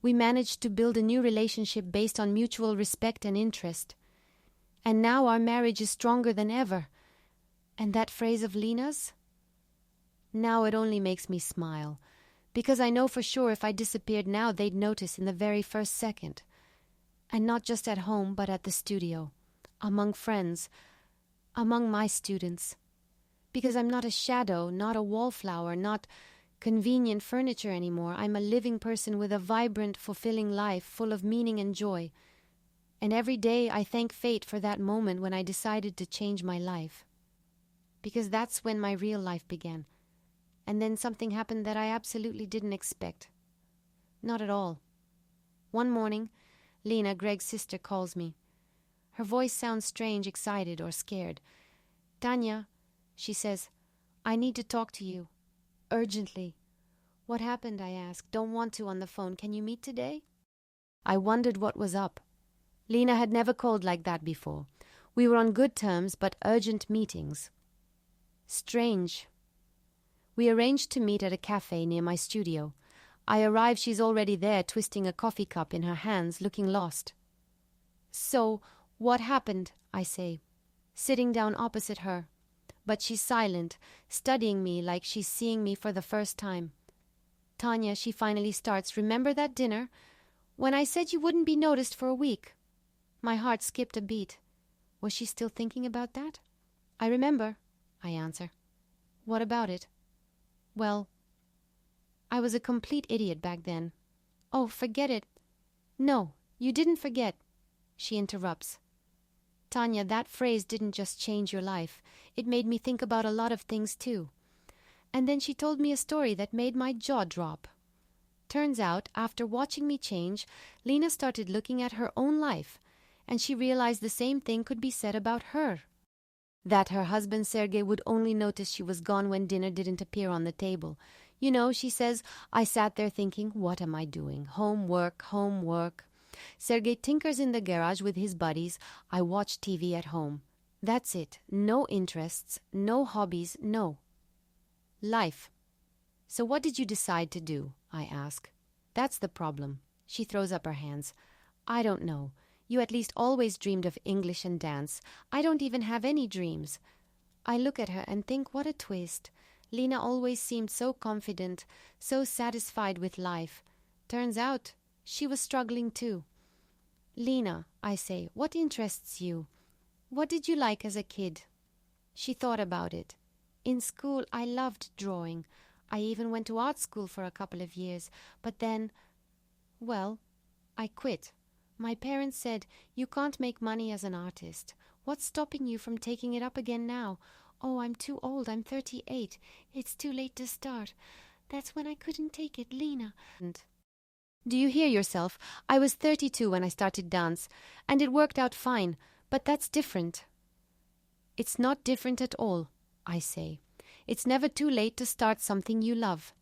We managed to build a new relationship based on mutual respect and interest. And now our marriage is stronger than ever. And that phrase of Lena's? Now it only makes me smile, because I know for sure if I disappeared now they'd notice in the very first second. And not just at home, but at the studio, among friends, among my students. Because I'm not a shadow, not a wallflower, not convenient furniture anymore. I'm a living person with a vibrant, fulfilling life full of meaning and joy. And every day I thank fate for that moment when I decided to change my life. Because that's when my real life began. And then something happened that I absolutely didn't expect. Not at all. One morning, Lena, Greg's sister, calls me. Her voice sounds strange, excited, or scared. "Tanya," she says, "I need to talk to you. Urgently." "What happened?" I ask. "Don't want to on the phone. Can you meet today?" I wondered what was up. Lena had never called like that before. We were on good terms, but urgent meetings. Strange. We arranged to meet at a cafe near my studio. I arrive, she's already there, twisting a coffee cup in her hands, looking lost. "So, what happened?" I say, sitting down opposite her. But she's silent, studying me like she's seeing me for the first time. "Tanya," she finally starts, "remember that dinner? When I said you wouldn't be noticed for a week?" My heart skipped a beat. Was she still thinking about that? "I remember," I answer. "What about it?" "Well, I was a complete idiot back then." "Oh, forget it." "No, you didn't forget," she interrupts. "Tanya, that phrase didn't just change your life. It made me think about a lot of things too." And then she told me a story that made my jaw drop. Turns out, after watching me change, Lena started looking at her own life, and she realized the same thing could be said about her. That her husband Sergei would only notice she was gone when dinner didn't appear on the table. "You know," she says, "I sat there thinking, what am I doing? Homework, homework. Sergei tinkers in the garage with his buddies. I watch TV at home. That's it. No interests, no hobbies, no life." "So what did you decide to do?" I ask. "That's the problem." She throws up her hands. "I don't know. You at least always dreamed of English and dance. I don't even have any dreams." I look at her and think, what a twist. Lena always seemed so confident, so satisfied with life. Turns out she was struggling too. "Lena," I say, "what interests you? What did you like as a kid?" She thought about it. "In school, I loved drawing. I even went to art school for a couple of years. But then, well, I quit. My parents said, 'You can't make money as an artist. What's stopping you from taking it up again now?' 'Oh, I'm too old. I'm 38. It's too late to start.' That's when I couldn't take it, Lena." Do you hear yourself? I was 32 when I started dance, and it worked out fine, but that's different. "It's not different at all," I say. "It's never too late to start something you love."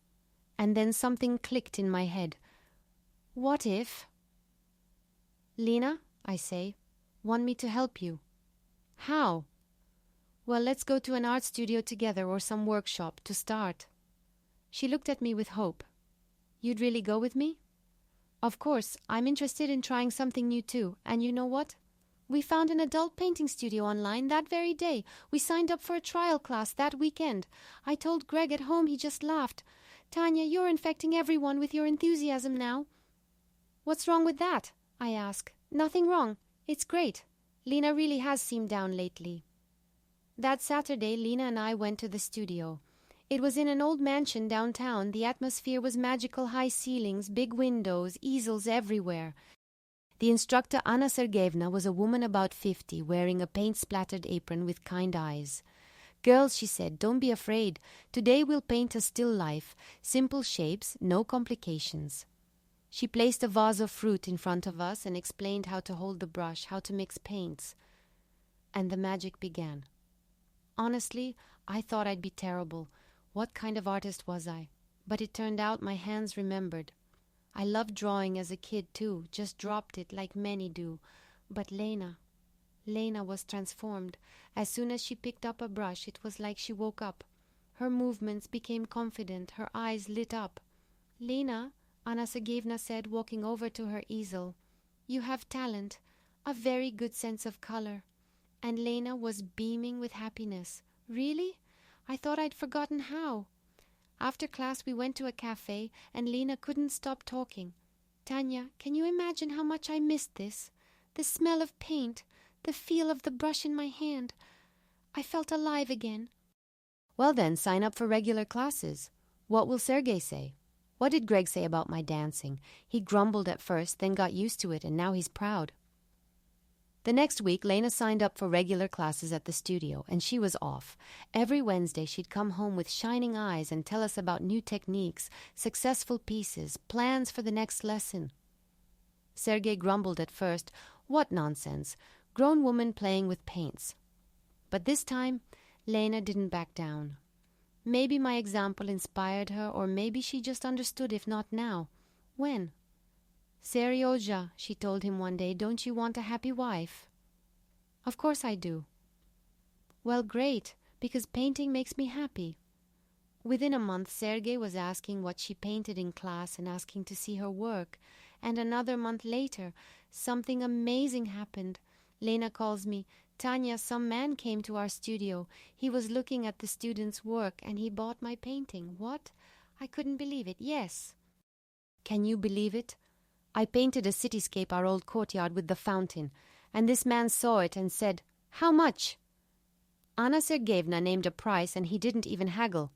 And then something clicked in my head. What if... "Lena," I say, "want me to help you?" "How?" "Well, let's go to an art studio together or some workshop to start." She looked at me with hope. "You'd really go with me?" "Of course. I'm interested in trying something new too. And you know what? We found an adult painting studio online that very day. We signed up for a trial class that weekend. I told Greg at home. He just laughed. 'Tanya, you're infecting everyone with your enthusiasm now.'" "What's wrong with that?" I ask. "Nothing wrong. It's great. Lena really has seemed down lately." That Saturday, Lena and I went to the studio. It was in an old mansion downtown. The atmosphere was magical, high ceilings, big windows, easels everywhere. The instructor, Anna Sergeyevna, was a woman about 50, wearing a paint-splattered apron with kind eyes. "Girls," she said, "don't be afraid. Today we'll paint a still life. Simple shapes, no complications." She placed a vase of fruit in front of us and explained how to hold the brush, how to mix paints. And the magic began. Honestly, I thought I'd be terrible. What kind of artist was I? But it turned out my hands remembered. I loved drawing as a kid too, just dropped it like many do. But Lena was transformed. As soon as she picked up a brush, it was like she woke up. Her movements became confident, her eyes lit up. "Lena," Anna Sergeyevna said, walking over to her easel, "you have talent, a very good sense of color." And Lena was beaming with happiness. "Really? I thought I'd forgotten how." After class we went to a cafe and Lena couldn't stop talking. "Tanya, can you imagine how much I missed this? The smell of paint, the feel of the brush in my hand. I felt alive again." "Well then, sign up for regular classes. What will Sergey say?" "What did Greg say about my dancing? He grumbled at first, then got used to it, and now he's proud." The next week, Lena signed up for regular classes at the studio, and she was off. Every Wednesday, she'd come home with shining eyes and tell us about new techniques, successful pieces, plans for the next lesson. Sergey grumbled at first. What nonsense! Grown woman playing with paints. But this time, Lena didn't back down. Maybe my example inspired her, or maybe she just understood, if not now. When? "Seryoja," she told him one day, "don't you want a happy wife?" "Of course I do." "Well, great, because painting makes me happy." Within a month, Sergey was asking what she painted in class and asking to see her work. And another month later, something amazing happened. Lena calls me, "Tanya, some man came to our studio. He was looking at the students' work and he bought my painting." "What?" I couldn't believe it. "Yes." "Can you believe it? I painted a cityscape, our old courtyard with the fountain, and this man saw it and said, 'How much?' Anna Sergeyevna named a price and he didn't even haggle.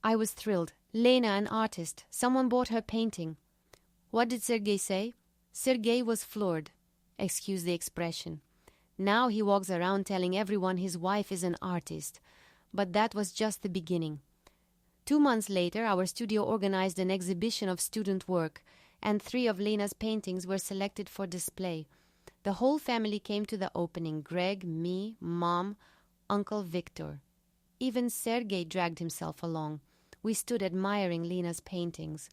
I was thrilled. Lena, an artist. Someone bought her painting. What did Sergey say? Sergey was floored. Excuse the expression. Now he walks around telling everyone his wife is an artist. But that was just the beginning. 2 months later, our studio organized an exhibition of student work, and 3 of Lena's paintings were selected for display. The whole family came to the opening. Greg, me, Mom, Uncle Victor. Even Sergey dragged himself along. We stood admiring Lena's paintings.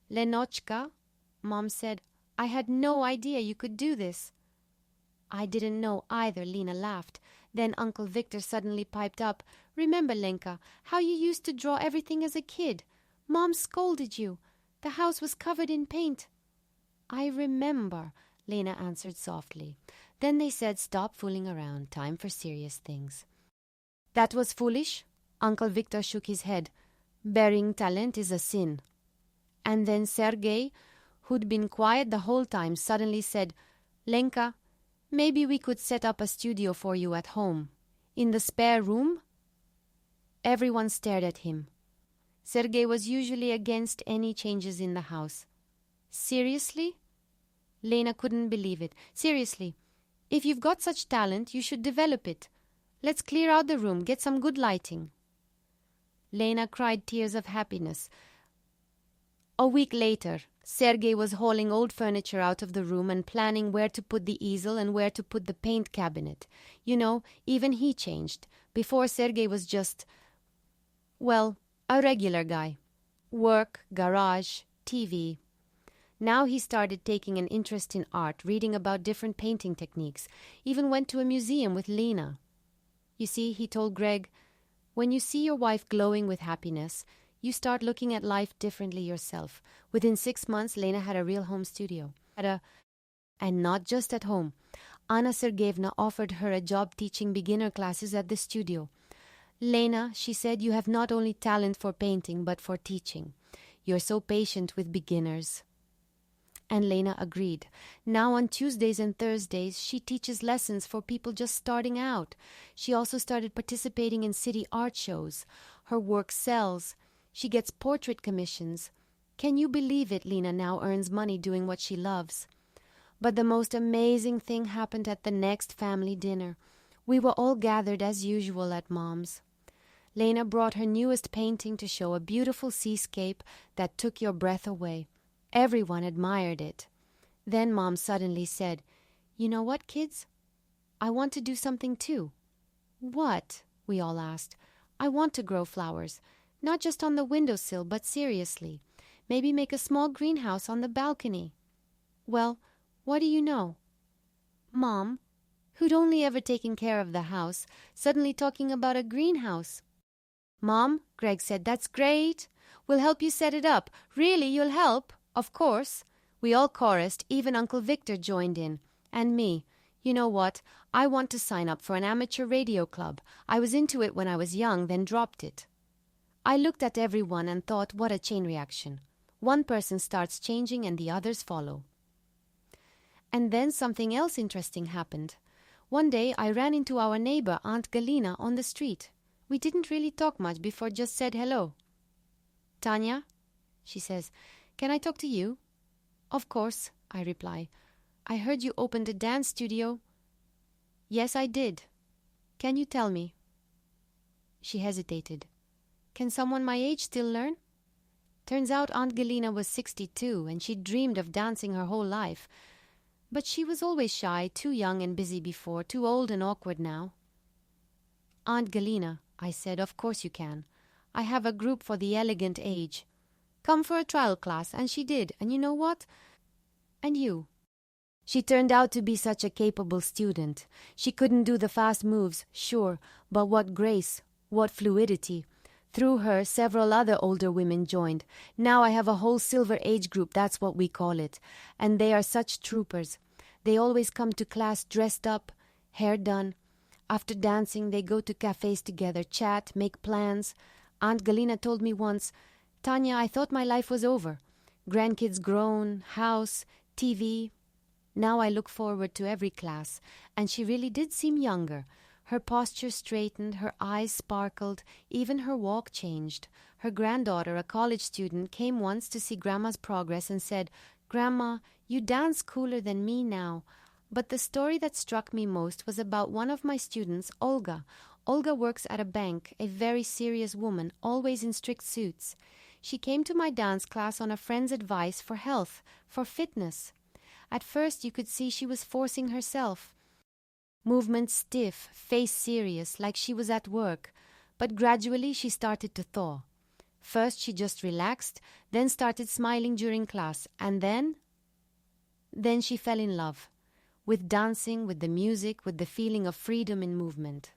"Lenochka," Mom said, "I had no idea you could do this." "I didn't know either," Lena laughed. Then Uncle Victor suddenly piped up, "Remember, Lenka, how you used to draw everything as a kid? Mom scolded you. The house was covered in paint." "I remember," Lena answered softly. Then they said, "Stop fooling around. Time for serious things." "That was foolish?" Uncle Victor shook his head. "Burying talent is a sin." And then Sergey, who'd been quiet the whole time, suddenly said, "Lenka, maybe we could set up a studio for you at home. In the spare room?" Everyone stared at him. Sergey was usually against any changes in the house. "Seriously?" Lena couldn't believe it. "Seriously. If you've got such talent, you should develop it. Let's clear out the room, get some good lighting." Lena cried tears of happiness. A week later, Sergey was hauling old furniture out of the room and planning where to put the easel and where to put the paint cabinet. You know, even he changed. Before, Sergey was just, well, a regular guy. Work, garage, TV. Now he started taking an interest in art, reading about different painting techniques, even went to a museum with Lena. "You see," he told Greg, "when you see your wife glowing with happiness, you start looking at life differently yourself." Within 6 months, Lena had a real home studio. And not just at home. Anna Sergeyevna offered her a job teaching beginner classes at the studio. "Lena," she said, "you have not only talent for painting, but for teaching. You're so patient with beginners." And Lena agreed. Now on Tuesdays and Thursdays, she teaches lessons for people just starting out. She also started participating in city art shows. Her work sells. She gets portrait commissions. Can you believe it? Lena now earns money doing what she loves. But the most amazing thing happened at the next family dinner. We were all gathered as usual at Mom's. Lena brought her newest painting to show, a beautiful seascape that took your breath away. Everyone admired it. Then Mom suddenly said, "You know what, kids? I want to do something too." "What?" we all asked. I want to grow flowers, not just on the windowsill, but seriously. Maybe make a small greenhouse on the balcony. Well, what do you know? Mom, who'd only ever taken care of the house, suddenly talking about a greenhouse. Mom, Greg said, that's great. We'll help you set it up. Really, you'll help? Of course. We all chorused, even Uncle Victor joined in. And me. You know what? I want to sign up for an amateur radio club. I was into it when I was young, then dropped it. I looked at everyone and thought, what a chain reaction. One person starts changing and the others follow. And then something else interesting happened. One day I ran into our neighbor, Aunt Galina, on the street. We didn't really talk much before just said hello. Tanya, she says, can I talk to you? Of course, I reply. I heard you opened a dance studio. Yes, I did. Can you tell me? She hesitated. Can someone my age still learn? Turns out Aunt Galina was 62 and she'd dreamed of dancing her whole life. But she was always shy, too young and busy before, too old and awkward now. Aunt Galina, I said, of course you can. I have a group for the elegant age. Come for a trial class, and she did. And you know what? And you. She turned out to be such a capable student. She couldn't do the fast moves, sure, but what grace, what fluidity. Through her, several other older women joined. Now I have a whole silver age group, that's what we call it. And they are such troopers. They always come to class dressed up, hair done. After dancing, they go to cafes together, chat, make plans. Aunt Galina told me once, Tanya, I thought my life was over. Grandkids grown, house, TV. Now I look forward to every class. And she really did seem younger. Her posture straightened, her eyes sparkled, even her walk changed. Her granddaughter, a college student, came once to see Grandma's progress and said, Grandma, you dance cooler than me now. But the story that struck me most was about one of my students, Olga. Olga works at a bank, a very serious woman, always in strict suits. She came to my dance class on a friend's advice for health, for fitness. At first you could see she was forcing herself. Movement stiff, face serious, like she was at work. But gradually she started to thaw. First she just relaxed, then started smiling during class, and then she fell in love. With dancing, with the music, with the feeling of freedom in movement.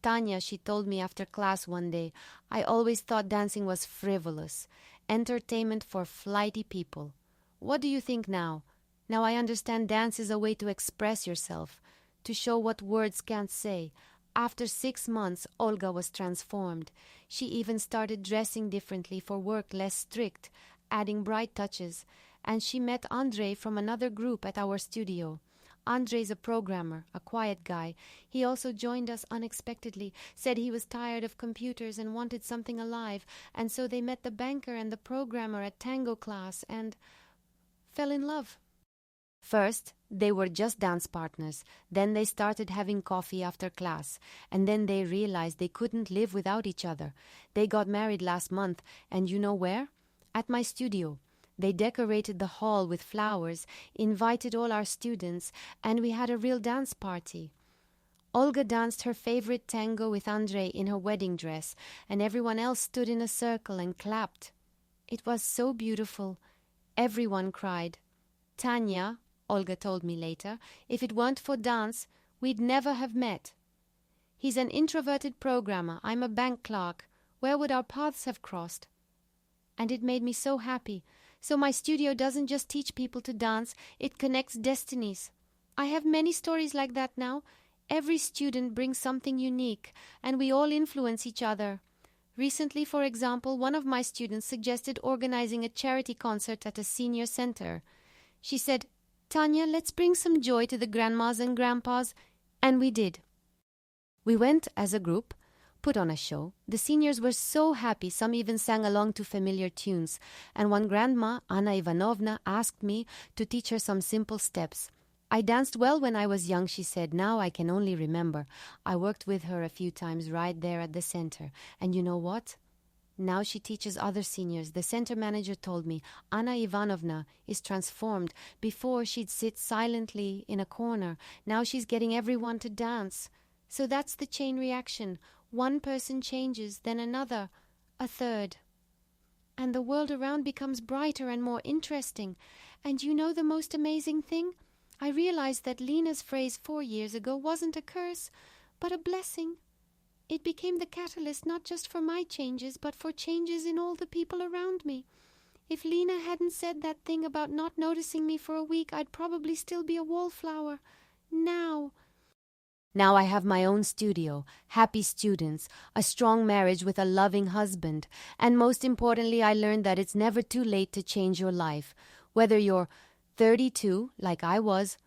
Tanya, she told me after class one day, I always thought dancing was frivolous, entertainment for flighty people. What do you think now? Now I understand dance is a way to express yourself, to show what words can't say. After 6 months, Olga was transformed. She even started dressing differently for work less strict, adding bright touches. And she met Andre from another group at our studio. Andre's a programmer, a quiet guy. He also joined us unexpectedly, said he was tired of computers and wanted something alive, and so they met the banker and the programmer at tango class and fell in love. First, they were just dance partners. Then they started having coffee after class, and then they realized they couldn't live without each other. They got married last month, and you know where? At my studio. They decorated the hall with flowers, invited all our students, and we had a real dance party. Olga danced her favorite tango with Andre in her wedding dress, and everyone else stood in a circle and clapped. It was so beautiful. Everyone cried. Tanya, Olga told me later, if it weren't for dance, we'd never have met. He's an introverted programmer. I'm a bank clerk. Where would our paths have crossed? And it made me so happy. So my studio doesn't just teach people to dance, it connects destinies. I have many stories like that now. Every student brings something unique, and we all influence each other. Recently, for example, one of my students suggested organizing a charity concert at a senior center. She said, Tanya, let's bring some joy to the grandmas and grandpas. And we did. We went as a group, put on a show. The seniors were so happy, some even sang along to familiar tunes. And one grandma, Anna Ivanovna, asked me to teach her some simple steps. I danced well when I was young, she said. Now I can only remember. I worked with her a few times right there at the center. And you know what? Now she teaches other seniors. The center manager told me, Anna Ivanovna is transformed. Before she'd sit silently in a corner. Now she's getting everyone to dance. So that's the chain reaction. One person changes, then another, a third. And the world around becomes brighter and more interesting. And you know the most amazing thing? I realized that Lena's phrase 4 years ago wasn't a curse, but a blessing. It became the catalyst not just for my changes, but for changes in all the people around me. If Lena hadn't said that thing about not noticing me for a week, I'd probably still be a wallflower. Now I have my own studio, happy students, a strong marriage with a loving husband, and most importantly, I learned that it's never too late to change your life, whether you're 32, like I was,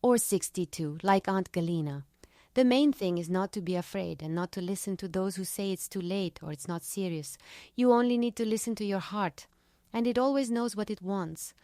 or 62, like Aunt Galina. The main thing is not to be afraid and not to listen to those who say it's too late or it's not serious. You only need to listen to your heart, and it always knows what it wants.